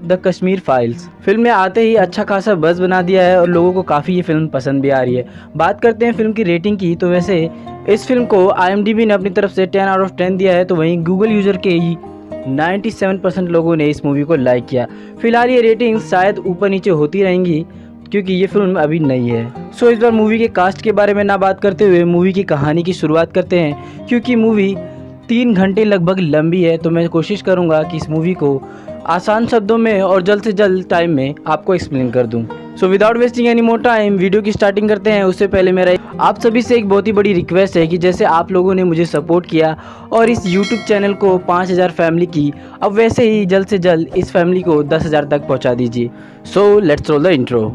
The Kashmir files. Film ने आते ही अच्छा खासा बज़ बना दिया है और लोगों को काफ़ी ये फिल्म पसंद भी आ रही है। बात करते हैं फिल्म की रेटिंग की, तो वैसे इस फिल्म को IMDb ने अपनी तरफ से 10 आउट ऑफ 10 दिया है, तो वहीं गूगल यूज़र के ही 97% लोगों ने इस मूवी को लाइक किया। फिलहाल ये रेटिंग शायद ऊपर नीचे होती रहेंगी क्योंकि ये फिल्म अभी नई है। सो इस बार मूवी के कास्ट के बारे में ना बात करते हुए मूवी की कहानी की शुरुआत करते हैं। क्योंकि मूवी 3 घंटे लगभग लंबी है, तो मैं कोशिश करूंगा कि इस मूवी को आसान शब्दों में और जल्द से जल्द टाइम में आपको एक्सप्लेन कर दूं। So without wasting any more time video की स्टार्टिंग करते हैं। उससे पहले मेरा आप सभी से एक बहुत ही बड़ी रिक्वेस्ट है कि जैसे आप लोगों ने मुझे सपोर्ट किया और इस YouTube चैनल को 5000 फैमिली की, अब वैसे ही जल्द से जल्द इस फैमिली को 10,000 तक पहुँचा दीजिए। So let's roll the intro.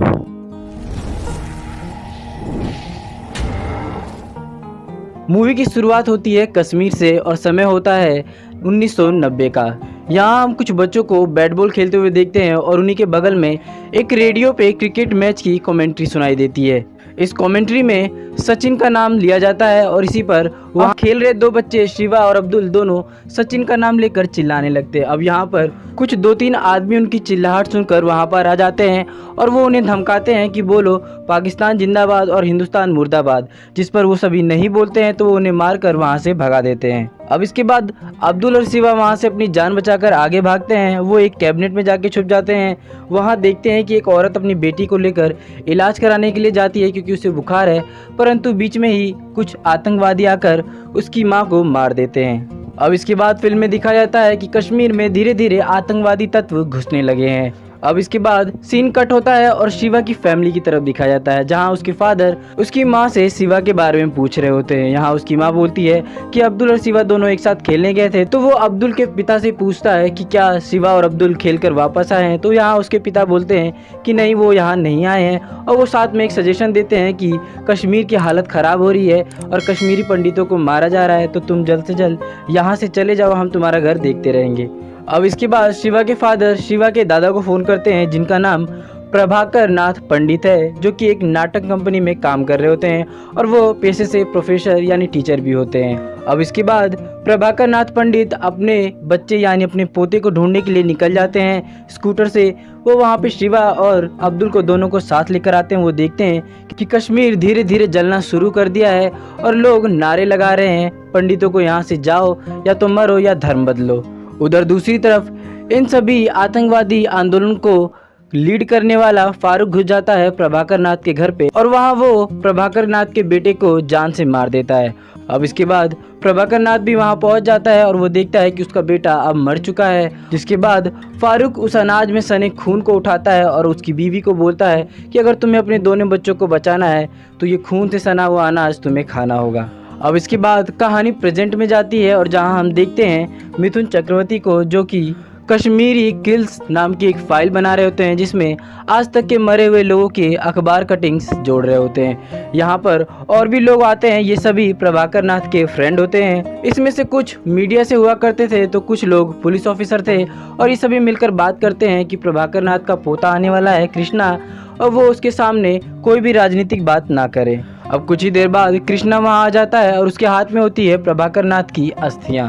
Movie की शुरुआत होती है कश्मीर से और समय होता है 1990 का। यहाँ हम कुछ बच्चों को बैट बॉल खेलते हुए देखते हैं और उन्हीं के बगल में एक रेडियो पे क्रिकेट मैच की कमेंट्री सुनाई देती है। इस कमेंट्री में सचिन का नाम लिया जाता है और इसी पर वहाँ खेल रहे 2 बच्चे शिवा और अब्दुल दोनों सचिन का नाम लेकर चिल्लाने लगते हैं। अब यहाँ पर कुछ 2-3 आदमी उनकी चिल्लाहट सुनकर वहाँ पर आ जाते हैं और वो उन्हें धमकाते हैं कि बोलो पाकिस्तान जिंदाबाद और हिंदुस्तान मुर्दाबाद, जिस पर वो सभी नहीं बोलते हैं तो वो उन्हें मारकर वहाँ से भगा देते हैं। अब इसके बाद अब्दुल और शिवा वहाँ से अपनी जान बचाकर आगे भागते हैं। वो एक कैबिनेट में जाके छुप जाते हैं। वहाँ देखते हैं कि एक औरत अपनी बेटी को लेकर इलाज कराने के लिए जाती है क्योंकि उसे बुखार है, परंतु बीच में ही कुछ आतंकवादी आकर उसकी मां को मार देते हैं। अब इसके बाद फिल्म में दिखाया जाता है कि कश्मीर में धीरे धीरे आतंकवादी तत्व घुसने लगे हैं। अब इसके बाद सीन कट होता है और शिवा की फैमिली की तरफ दिखाया जाता है, जहां उसके फादर उसकी मां से शिवा के बारे में पूछ रहे होते हैं। यहां उसकी मां बोलती है कि अब्दुल और शिवा दोनों एक साथ खेलने गए थे, तो वो अब्दुल के पिता से पूछता है कि क्या शिवा और अब्दुल खेलकर वापस आए हैं, तो यहाँ उसके पिता बोलते हैं कि नहीं, वो यहाँ नहीं आए हैं। और वो साथ में एक सजेशन देते हैं कि कश्मीर की हालत ख़राब हो रही है और कश्मीरी पंडितों को मारा जा रहा है, तो तुम जल्द से जल्द यहाँ से चले जाओ, हम तुम्हारा घर देखते रहेंगे। अब इसके बाद शिवा के फादर शिवा के दादा को फ़ोन करते हैं, जिनका नाम प्रभाकर नाथ पंडित है, जो कि एक नाटक कंपनी में काम कर रहे होते हैं और वो पेशे से प्रोफेसर यानी टीचर भी होते हैं। अब इसके बाद प्रभाकर नाथ पंडित अपने बच्चे यानी अपने पोते को ढूंढने के लिए निकल जाते हैं स्कूटर से। वो वहाँ पे शिवा और अब्दुल को दोनों को साथ लेकर आते हैं। वो देखते हैं कि कश्मीर धीरे धीरे जलना शुरू कर दिया है और लोग नारे लगा रहे हैं पंडितों को, यहाँ से जाओ या तो मरो या धर्म बदलो। उधर दूसरी तरफ इन सभी आतंकवादी आंदोलन को लीड करने वाला फारूक घुस जाता है प्रभाकर नाथ के घर पे और वहाँ वो प्रभाकर नाथ के बेटे को जान से मार देता है। अब इसके बाद प्रभाकर नाथ भी वहाँ पहुँच जाता है और वो देखता है कि उसका बेटा अब मर चुका है। जिसके बाद फारूक उस अनाज में सने खून को उठाता है और उसकी बीवी को बोलता है कि अगर तुम्हें अपने दोनों बच्चों को बचाना है तो ये खून से सना हुआ अनाज तुम्हें खाना होगा। अब इसके बाद कहानी प्रेजेंट में जाती है और जहां हम देखते हैं मिथुन चक्रवर्ती को, जो कि कश्मीरी किल्स नाम की एक फाइल बना रहे होते हैं, जिसमें आज तक के मरे हुए लोगों के अखबार कटिंग्स जोड़ रहे होते हैं। यहाँ पर और भी लोग आते हैं, ये सभी प्रभाकर नाथ के फ्रेंड होते हैं। इसमें से कुछ मीडिया से हुआ करते थे तो कुछ लोग पुलिस ऑफिसर थे और ये सभी मिलकर बात करते हैं कि प्रभाकर नाथ का पोता आने वाला है कृष्णा, और वो उसके सामने कोई भी राजनीतिक बात ना करे। अब कुछ ही देर बाद कृष्णा वहाँ आ जाता है और उसके हाथ में होती है प्रभाकर नाथ की अस्थियाँ।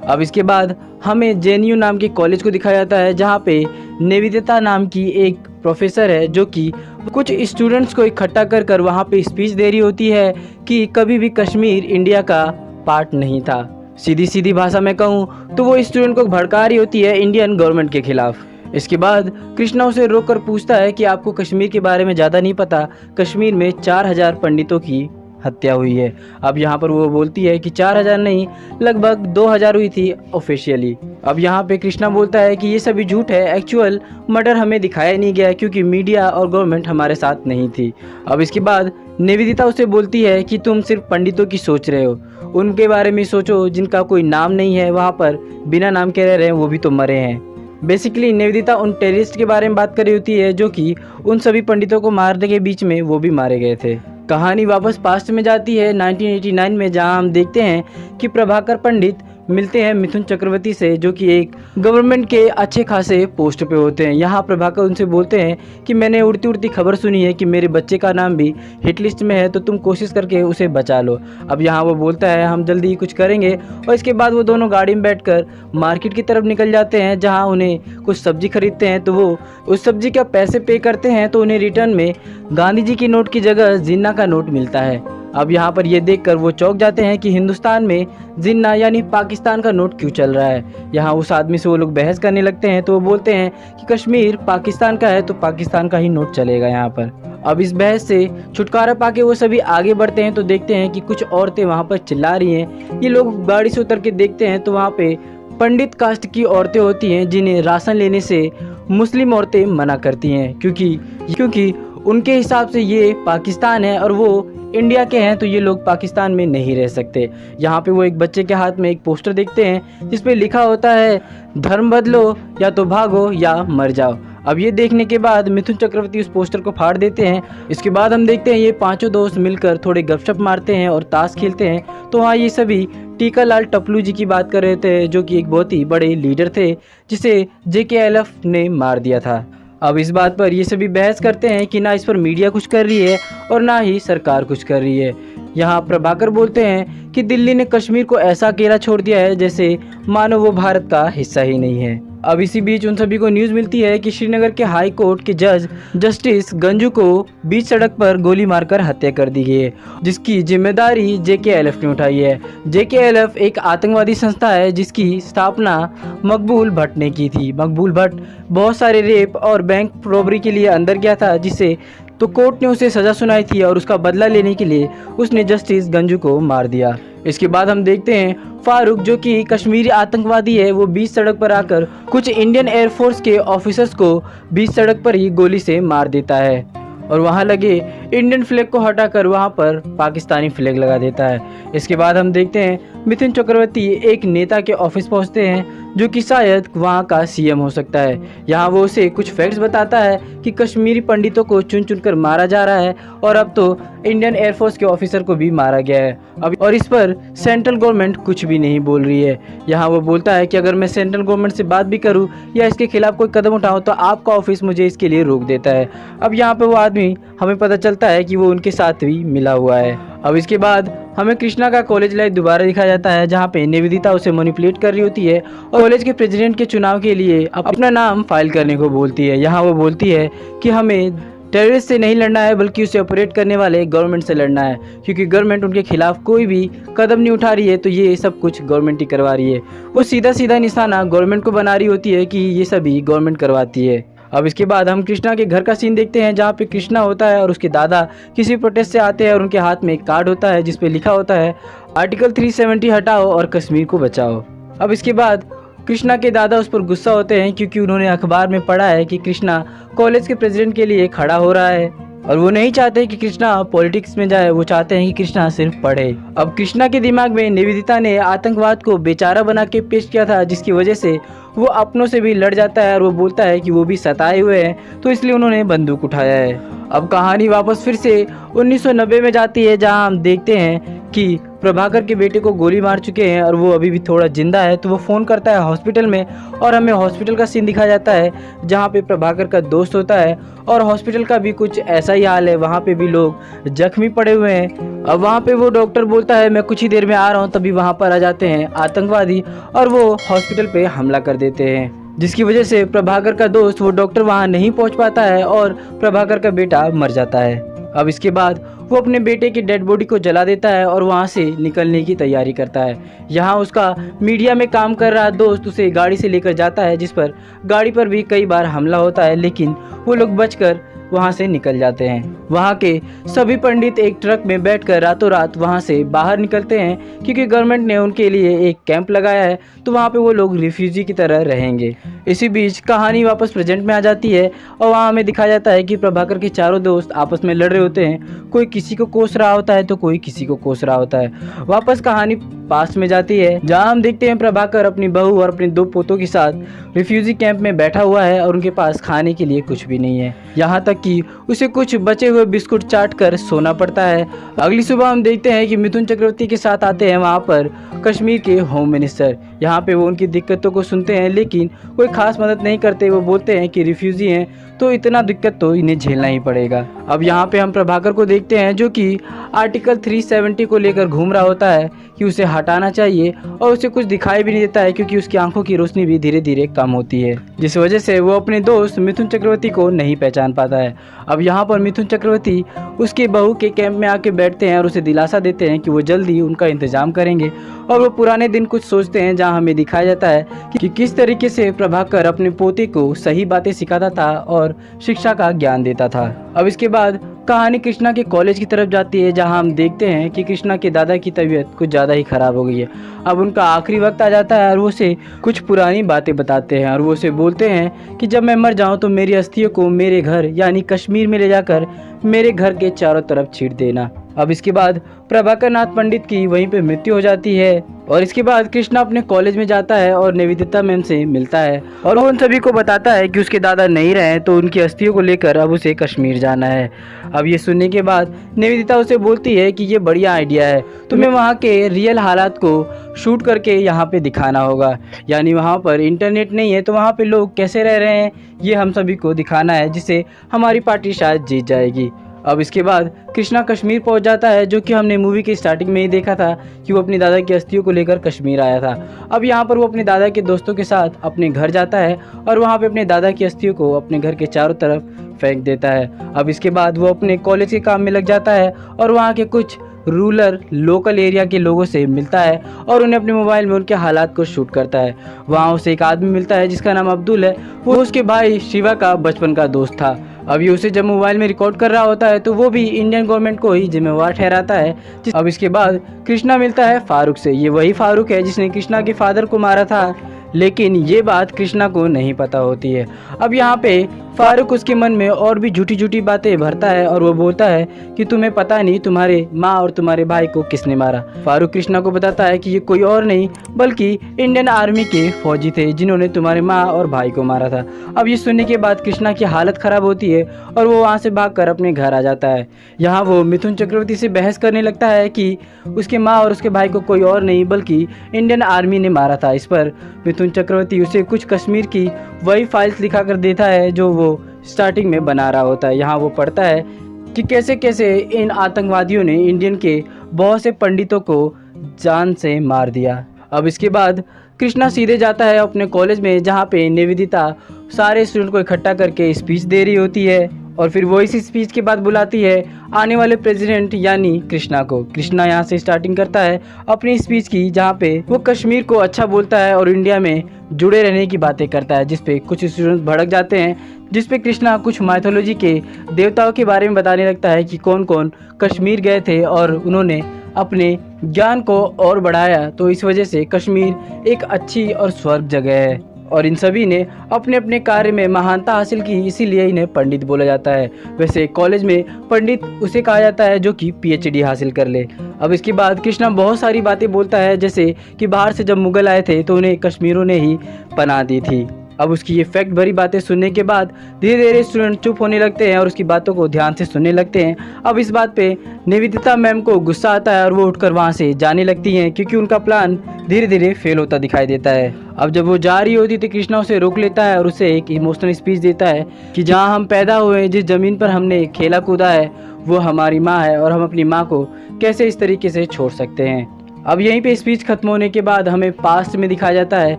अब इसके बाद हमें JNU नाम के कॉलेज को दिखाया जाता है, जहाँ पे निवेदिता नाम की एक प्रोफेसर है, जो कि कुछ स्टूडेंट्स को इकट्ठा कर कर वहाँ पे स्पीच दे रही होती है कि कभी भी कश्मीर इंडिया का पार्ट नहीं था। सीधी सीधी भाषा में कहूँ तो वो स्टूडेंट को भड़का रही होती है इंडियन गवर्नमेंट के खिलाफ। इसके बाद कृष्णा उसे रोककर पूछता है कि आपको कश्मीर के बारे में ज़्यादा नहीं पता, कश्मीर में 4000 पंडितों की हत्या हुई है। अब यहाँ पर वो बोलती है कि 4000 नहीं, लगभग 2000 हुई थी ऑफिशियली। अब यहाँ पे कृष्णा बोलता है कि ये सभी झूठ है, एक्चुअल मर्डर हमें दिखाया नहीं गया क्योंकि मीडिया और गवर्नमेंट हमारे साथ नहीं थी। अब इसके बाद निवेदिता उसे बोलती है कि तुम सिर्फ पंडितों की सोच रहे हो, उनके बारे में सोचो जिनका कोई नाम नहीं है, वहाँ पर बिना नाम के रह रहे हैं, वो भी तो मरे हैं। बेसिकली निवेदिता उन टेररिस्ट के बारे में बात कर रही होती है जो कि उन सभी पंडितों को मारने के बीच में वो भी मारे गए थे। कहानी वापस पास्ट में जाती है 1989 में, जहां हम देखते हैं कि प्रभाकर पंडित मिलते हैं मिथुन चक्रवर्ती से, जो कि एक गवर्नमेंट के अच्छे खासे पोस्ट पे होते हैं। यहाँ प्रभाकर उनसे बोलते हैं कि मैंने उड़ती उड़ती खबर सुनी है कि मेरे बच्चे का नाम भी हिट लिस्ट में है, तो तुम कोशिश करके उसे बचा लो। अब यहाँ वो बोलता है हम जल्दी ही कुछ करेंगे, और इसके बाद वो दोनों गाड़ी में बैठकर मार्केट की तरफ निकल जाते हैं, जहाँ उन्हें कुछ सब्जी खरीदते हैं। तो वो उस सब्जी का पैसे पे करते हैं, तो उन्हें रिटर्न में गांधी जी की नोट की जगह जिन्ना का नोट मिलता है। अब यहाँ पर ये देखकर वो चौंक जाते हैं कि हिंदुस्तान में जिन्ना यानी पाकिस्तान का नोट क्यों चल रहा है। यहाँ उस आदमी से वो लोग बहस करने लगते हैं, तो वो बोलते हैं कि कश्मीर पाकिस्तान का है तो पाकिस्तान का ही नोट चलेगा यहाँ पर। अब इस बहस से छुटकारा पाके वो सभी आगे बढ़ते हैं, तो देखते हैं कि कुछ औरतें वहाँ पर चिल्ला रही हैं। ये लोग गाड़ी से उतर के देखते हैं तो वहाँ पे पंडित कास्ट की औरतें होती हैं, जिन्हें राशन लेने से मुस्लिम औरतें मना करती हैं, क्योंकि उनके हिसाब से ये पाकिस्तान है और वो इंडिया के हैं, तो ये लोग पाकिस्तान में नहीं रह सकते। यहाँ पे वो एक बच्चे के हाथ में एक पोस्टर देखते हैं जिस पे लिखा होता है धर्म बदलो या तो भागो या मर जाओ। अब ये देखने के बाद मिथुन चक्रवर्ती उस पोस्टर को फाड़ देते हैं। इसके बाद हम देखते हैं ये पांचों दोस्त मिलकर थोड़े गपशप मारते हैं और ताश खेलते हैं। तो हाँ, ये सभी टीका लाल टपलू जी की बात कर रहे थे, जो कि एक बहुत ही बड़े लीडर थे जिसे JKLF ने मार दिया था। अब इस बात पर ये सभी बहस करते हैं कि ना इस पर मीडिया कुछ कर रही है और ना ही सरकार कुछ कर रही है। यहाँ प्रभाकर बोलते हैं कि दिल्ली ने कश्मीर को ऐसा अकेला छोड़ दिया है जैसे मानो वो भारत का हिस्सा ही नहीं है। अब इसी बीच उन सभी को न्यूज़ मिलती है कि श्रीनगर के हाई कोर्ट के जज जस्टिस गंजू को बीच सड़क पर गोली मारकर हत्या कर दी गई है, जिसकी जिम्मेदारी JKLF ने उठाई है। JKLF एक आतंकवादी संस्था है जिसकी स्थापना मकबूल भट्ट ने की थी। मकबूल भट्ट बहुत सारे रेप और बैंक रॉबरी के लिए अंदर गया था, जिसे तो कोर्ट ने उसे सज़ा सुनाई थी और उसका बदला लेने के लिए उसने जस्टिस गंजू को मार दिया। इसके बाद हम देखते हैं फारूक, जो कि कश्मीरी आतंकवादी है, वो बीच सड़क पर आकर कुछ इंडियन एयरफोर्स के ऑफिसर्स को बीच सड़क पर ही गोली से मार देता है और वहाँ लगे इंडियन फ्लैग को हटाकर वहाँ पर पाकिस्तानी फ्लैग लगा देता है। इसके बाद हम देखते हैं मिथुन चक्रवर्ती एक नेता के ऑफिस पहुँचते हैं, जो कि शायद वहाँ का CM हो सकता है। यहाँ वो उसे कुछ फैक्ट्स बताता है कि कश्मीरी पंडितों को चुन चुन कर मारा जा रहा है और अब तो इंडियन एयरफोर्स के ऑफिसर को भी मारा गया है। अब और इस पर सेंट्रल गवर्नमेंट कुछ भी नहीं बोल रही है। यहाँ वो बोलता है कि अगर मैं सेंट्रल गवर्नमेंट से बात भी करूँ या इसके खिलाफ कोई कदम उठाऊँ तो आपका ऑफिस मुझे इसके लिए रोक देता है। अब यहाँ पे वो आदमी हमें पता चलता है कि वो उनके साथ भी मिला हुआ है। अब इसके बाद हमें कृष्णा का कॉलेज लाइफ दोबारा दिखाया जाता है, जहाँ पे निवेदिता उसे मैनिपुलेट कर रही होती है और कॉलेज के प्रेसिडेंट के चुनाव के लिए अपना नाम फाइल करने को बोलती है। यहाँ वो बोलती है कि हमें टेररिस्ट से नहीं लड़ना है बल्कि उसे ऑपरेट करने वाले गवर्नमेंट से लड़ना है, क्योंकि गवर्नमेंट उनके खिलाफ कोई भी कदम नहीं उठा रही है, तो ये सब कुछ गवर्नमेंट ही करवा रही है। वो सीधा सीधा निशाना गवर्नमेंट को बना रही होती है कि ये सभी गवर्नमेंट करवाती है। अब इसके बाद हम कृष्णा के घर का सीन देखते हैं, जहाँ पे कृष्णा होता है और उसके दादा किसी प्रोटेस्ट से आते हैं और उनके हाथ में एक कार्ड होता है जिस पे लिखा होता है आर्टिकल 370 हटाओ और कश्मीर को बचाओ। अब इसके बाद कृष्णा के दादा उस पर गुस्सा होते हैं, क्योंकि उन्होंने अखबार में पढ़ा है कि कृष्णा कॉलेज के प्रेसिडेंट के लिए खड़ा हो रहा है और वो नहीं चाहते कि कृष्णा पॉलिटिक्स में जाए, वो चाहते हैं कि कृष्णा सिर्फ पढ़े। अब कृष्णा के दिमाग में निवेदिता ने आतंकवाद को बेचारा बना के पेश किया था, जिसकी वजह से वो अपनों से भी लड़ जाता है और वो बोलता है कि वो भी सताए हुए हैं, तो इसलिए उन्होंने बंदूक उठाया है। अब कहानी वापस फिर से 1990 में जाती है, जहां हम देखते हैं कि प्रभाकर के बेटे को गोली मार चुके हैं और वो अभी भी थोड़ा जिंदा है। तो वो फ़ोन करता है हॉस्पिटल में और हमें हॉस्पिटल का सीन दिखाया जाता है, जहाँ पे प्रभाकर का दोस्त होता है और हॉस्पिटल का भी कुछ ऐसा ही हाल है, वहाँ पे भी लोग जख्मी पड़े हुए हैं। अब वहाँ पे वो डॉक्टर बोलता है मैं कुछ ही देर में आ रहा हूँ, तभी वहाँ पर आ जाते हैं आतंकवादी और वो हॉस्पिटल पे हमला कर देते हैं, जिसकी वजह से प्रभाकर का दोस्त वो डॉक्टर वहाँ नहीं पहुँच पाता है और प्रभाकर का बेटा मर जाता है। अब इसके बाद वो अपने बेटे की डेड बॉडी को जला देता है और वहाँ से निकलने की तैयारी करता है। यहाँ उसका मीडिया में काम कर रहा दोस्त उसे गाड़ी से लेकर जाता है, जिस पर गाड़ी पर भी कई बार हमला होता है, लेकिन वो लोग बचकर वहाँ से निकल जाते हैं। वहाँ के सभी पंडित एक ट्रक में बैठकर रातों रात वहाँ से बाहर निकलते हैं, क्योंकि गवर्नमेंट ने उनके लिए एक कैंप लगाया है, तो वहाँ पे वो लोग रिफ्यूजी की तरह रहेंगे। इसी बीच कहानी वापस प्रेजेंट में आ जाती है और वहाँ हमें दिखाया जाता है कि प्रभाकर के चारों दोस्त आपस में लड़ रहे होते हैं, कोई किसी को कोस रहा होता है तो कोई किसी को कोस रहा होता है। वापस कहानी पास में जाती है, जहाँ हम देखते हैं प्रभाकर अपनी बहू और अपने 2 पोतों के साथ रिफ्यूजी कैंप में बैठा हुआ है और उनके पास खाने के लिए कुछ भी नहीं है। यहाँ तक तक कि उसे कुछ बचे हुए बिस्कुट चाट कर सोना पड़ता है। अगली सुबह हम देखते हैं कि मिथुन चक्रवर्ती के साथ आते हैं वहाँ पर कश्मीर के होम मिनिस्टर। यहाँ पे वो उनकी दिक्कतों को सुनते हैं लेकिन कोई खास मदद नहीं करते। वो बोलते हैं कि रिफ्यूजी हैं तो इतना दिक्कत तो इन्हें झेलना ही पड़ेगा। अब यहाँ पे हम प्रभाकर को देखते हैं जो कि आर्टिकल 370 को लेकर घूम रहा होता है कि उसे हटाना चाहिए और उसे कुछ दिखाई भी नहीं देता है क्योंकि उसकी आंखों की रोशनी भी धीरे धीरे कम होती है, जिस वजह से वो अपने दोस्त मिथुन चक्रवर्ती को नहीं पहचान पाता है। अब यहाँ पर मिथुन चक्रवर्ती उसके बहू के कैंप में आके बैठते हैं और उसे दिलासा देते हैं कि वो जल्दी उनका इंतजाम करेंगे और वो पुराने दिन कुछ सोचते हैं जहाँ हमें दिखाया जाता है कि किस तरीके से प्रभाकर अपने पोते को सही बातें सिखाता था और शिक्षा का ज्ञान देता था। अब इसके बाद कहानी कृष्णा के कॉलेज की तरफ जाती है जहां हम देखते हैं कि कृष्णा के दादा की तबीयत कुछ ज़्यादा ही ख़राब हो गई है। अब उनका आखिरी वक्त आ जाता है और वो उसे कुछ पुरानी बातें बताते हैं और वो उसे बोलते हैं कि जब मैं मर जाऊं तो मेरी अस्थियों को मेरे घर यानी कश्मीर में ले जाकर मेरे घर के चारों तरफ छींट देना। अब इसके बाद प्रभाकर नाथ पंडित की वहीं पे मृत्यु हो जाती है और इसके बाद कृष्णा अपने कॉलेज में जाता है और निवेदिता मैम से मिलता है और वो उन सभी को बताता है कि उसके दादा नहीं रहे तो उनकी अस्थियों को लेकर अब उसे कश्मीर जाना है। अब ये सुनने के बाद निवेदिता उसे बोलती है कि ये बढ़िया आइडिया है, तुम्हें वहाँ के रियल हालात को शूट करके यहाँ पे दिखाना होगा, यानी वहाँ पर इंटरनेट नहीं है तो वहाँ पे लोग कैसे रह रहे हैं ये हम सभी को दिखाना है, जिससे हमारी पार्टी शायद जीत जाएगी। अब इसके बाद कृष्णा कश्मीर पहुंच जाता है जो कि हमने मूवी की स्टार्टिंग में ही देखा था कि वो अपनी दादा की अस्थियों को लेकर कश्मीर आया था। अब यहाँ पर वो अपने दादा के दोस्तों के साथ अपने घर जाता है और वहाँ पे अपने दादा की अस्थियों को अपने घर के चारों तरफ फेंक देता है। अब इसके बाद वो अपने कॉलेज के काम में लग जाता है और वहाँ के कुछ रूरल लोकल एरिया के लोगों से मिलता है और उन्हें अपने मोबाइल में उनके हालात को शूट करता है। वहाँ उसे एक आदमी मिलता है जिसका नाम अब्दुल है, वो उसके भाई शिवा का बचपन का दोस्त था। अब ये उसे जब मोबाइल में रिकॉर्ड कर रहा होता है तो वो भी इंडियन गवर्नमेंट को ही जिम्मेवार ठहराता है। अब इसके बाद कृष्णा मिलता है फारूक से। ये वही फारूक है जिसने कृष्णा के फादर को मारा था, लेकिन ये बात कृष्णा को नहीं पता होती है। अब यहाँ पे फारूक उसके मन में और भी झूठी झूठी बातें भरता है और वो बोलता है कि तुम्हें पता नहीं तुम्हारे माँ और तुम्हारे भाई को किसने मारा। फारूक कृष्णा को बताता है कि ये कोई और नहीं बल्कि इंडियन आर्मी के फौजी थे जिन्होंने तुम्हारे माँ और भाई को मारा था। अब ये सुनने के बाद कृष्णा की हालत खराब होती है और वो वहाँ से भागकर अपने घर आ जाता है। यहाँ वो मिथुन चक्रवर्ती से बहस करने लगता है कि उसके माँ और उसके भाई को कोई और नहीं बल्कि इंडियन आर्मी ने मारा था। इस पर मिथुन चक्रवर्ती उसे कुछ कश्मीर की वही फाइल्स दिखा कर देता है जो वो स्टार्टिंग में बना रहा होता है। यहाँ वो पढ़ता है कि कैसे कैसे इन आतंकवादियों ने इंडियन के बहुत से पंडितों को जान से मार दिया। अब इसके बाद कृष्णा सीधे जाता है अपने कॉलेज में जहाँ पे निवेदिता सारे स्टूडेंट को इकट्ठा करके स्पीच दे रही होती है और फिर वो इसी स्पीच के बाद बुलाती है आने वाले प्रेसिडेंट यानी कृष्णा को। कृष्णा यहाँ से स्टार्टिंग करता है अपनी स्पीच की जहाँ पे वो कश्मीर को अच्छा बोलता है और इंडिया में जुड़े रहने की बातें करता है, जिसपे कुछ स्टूडेंट्स भड़क जाते हैं, जिसपे कृष्णा कुछ माइथोलॉजी के देवताओं के बारे में बताने लगता है कि कौन कौन कश्मीर गए थे और उन्होंने अपने ज्ञान को और बढ़ाया, तो इस वजह से कश्मीर एक अच्छी और स्वर्ग जगह है और इन सभी ने अपने अपने कार्य में महानता हासिल की, इसीलिए इन्हें पंडित बोला जाता है। वैसे कॉलेज में पंडित उसे कहा जाता है जो कि पीएचडी हासिल कर ले। अब इसके बाद कृष्णा बहुत सारी बातें बोलता है जैसे कि बाहर से जब मुगल आए थे तो उन्हें कश्मीरों ने ही पनाह दी थी। अब उसकी ये फैक्ट भरी बातें सुनने के बाद धीरे धीरे स्टूडेंट चुप होने लगते हैं और उसकी बातों को ध्यान से सुनने लगते हैं। अब इस बात पे निवेदिता मैम को गुस्सा आता है और वो उठकर वहाँ से जाने लगती हैं क्योंकि उनका प्लान धीरे धीरे फेल होता दिखाई देता है। अब जब वो जा रही होती तो कृष्णा उसे रोक लेता है और उसे एक इमोशनल स्पीच देता है कि जहाँ हम पैदा हुए, जिस ज़मीन पर हमने खेला कूदा है वो हमारी माँ है और हम अपनी माँ को कैसे इस तरीके से छोड़ सकते हैं। अब यहीं पे स्पीच खत्म होने के बाद हमें पास्ट में दिखाया जाता है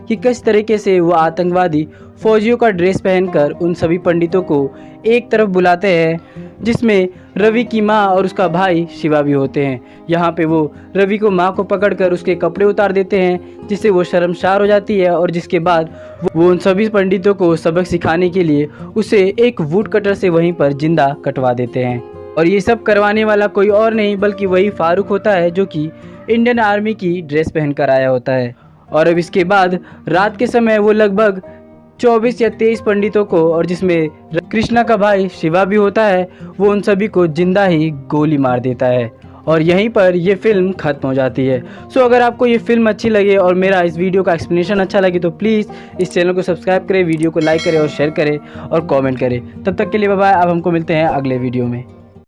कि किस तरीके से वो आतंकवादी फौजियों का ड्रेस पहनकर उन सभी पंडितों को एक तरफ बुलाते हैं, जिसमें रवि की माँ और उसका भाई शिवा भी होते हैं। यहाँ पे वो रवि को माँ को पकड़कर उसके कपड़े उतार देते हैं जिससे वो शर्मसार हो जाती है और जिसके बाद वो उन सभी पंडितों को सबक सिखाने के लिए उसे एक वुड कटर से वहीं पर जिंदा कटवा देते हैं। और ये सब करवाने वाला कोई और नहीं बल्कि वही फारूक होता है जो कि इंडियन आर्मी की ड्रेस पहनकर आया होता है। और अब इसके बाद रात के समय वो लगभग 24 या 23 पंडितों को, और जिसमें कृष्णा का भाई शिवा भी होता है, वो उन सभी को जिंदा ही गोली मार देता है। और यहीं पर ये फिल्म ख़त्म हो जाती है। सो अगर आपको ये फिल्म अच्छी लगे और मेरा इस वीडियो का एक्सप्लेनेशन अच्छा लगे तो प्लीज़ इस चैनल को सब्सक्राइब करें, वीडियो को लाइक करें और शेयर करें और कमेंट करें। तब तक के लिए बाय बाय। अब हमको मिलते हैं अगले वीडियो में।